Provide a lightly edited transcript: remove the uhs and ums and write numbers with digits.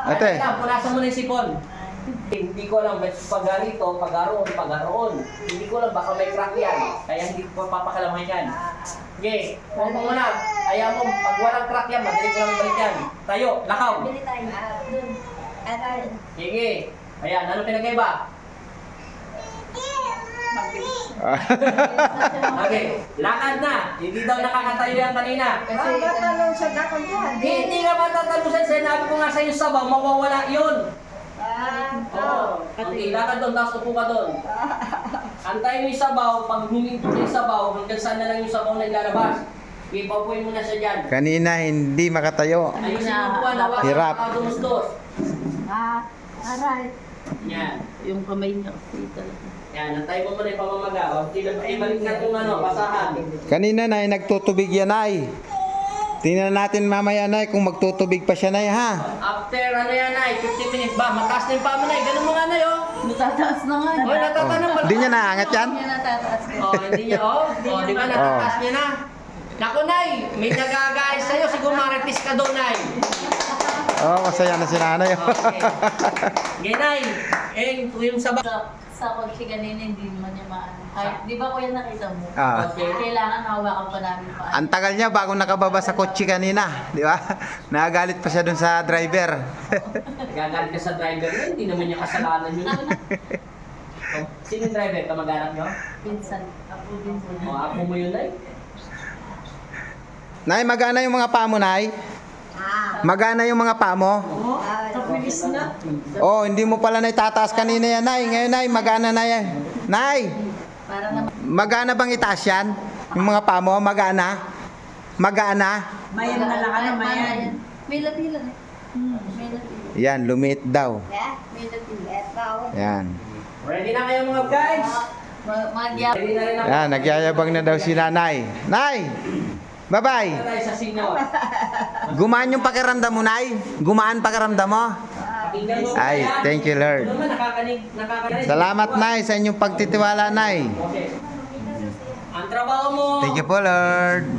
Ate. Punasan mo na yung sipon. Hindi ko alam, pag ganito, pag-aroon. Hindi ko alam, baka may crack yan. Kaya hindi ko papakalaman yan. Okay, huwag mo muna. Ayaw mo, pag walang crack yan, madali ko lang balik yan. Tayo, lakaw. Bili tayo. Doon. Aral. Sige. Ayan, ano pinagkaiba? Okay, lakad na. Hindi daw nakakatayo yan kanina. Kasi talong sa dakon yan. Hindi ka matatalusan. Sinabi ko nga sa iyo sabaw, mawawala yun. Oo. Okay, lakad doon, tapos upo ka doon. Antayin mo yung sabaw, pag huminto na yung sabaw, hanggang saan na lang yung sabaw na ilalabas. Ipapuin mo na siya dyan. Kanina hindi makatayo. Ayusin mo buwan, hawakan Hirap. ka dumustos. Aral. Yan. Yung kamay niya kasi talaga. Yan, antayin mo muna yung pamamaga. O, balik na itong basahan. Kanina na nagtutubig yan ay. Tingnan natin mamaya na kung magtutubig pa siya na ha. After ano yan ay, 50 minutes ba? Mataas na yung pamo na ganun mo nga na yun. Natataas na nga. O, natatanong pala. Hindi niya naangat yan? Hindi natataas na. O, hindi niya, o. O, di ba natataas niya na? Naku, Nay, may nagagayos sa'yo. Siguro maritis ka doon, Nay. Oh, masaya na si nanay. Okay. Okay, Nay. Eh, yung sabaw. Sa kotse kanina hindi naman niya maano. Kahit, di ba kuya nakita mo? Ah. Okay. Kailangan hawakan pa namin pa. Ang tagal niya bago nakababa sa kotse kanina, di ba? Nagagalit pa siya dun sa driver. Nagagalit ka sa driver yun. Hindi naman niya kasalanan yun. O, sino yung driver? Kamag-anak niyo? Pinsan. Ako din po. O, ako mo yun, Nay. Nay, magana yung mga paa mo, Nay? Magana yung mga paa mo? Kapilis na. Oh, hindi mo pala naitataas kanina yan, Nay. Ngayon, Nay, magana na yan. Nay, Para naman. magana bang itaas yan? Yung mga paa mo, magana? Magana? Mayan na lang ano, mayan. May latilan eh. May latilan. Yan, lumit daw. May latilan. Yan. Ready na kayo mga guys? Madya. Ready na rin ako. Yan, nagyayabang na daw si nanay. Nay! Bye-bye! Tayo sa singaw. Gumaan yung pakiramdam mo, Nay? Gumaan pakiramdam mo? Tingnan mo Ay, kaya. thank you, Lord. Ano naman, nakakanig. Salamat, Nay, sa inyong pagtitiwala, Nay. Okay. Ang trabaho mo. Thank you po, Lord.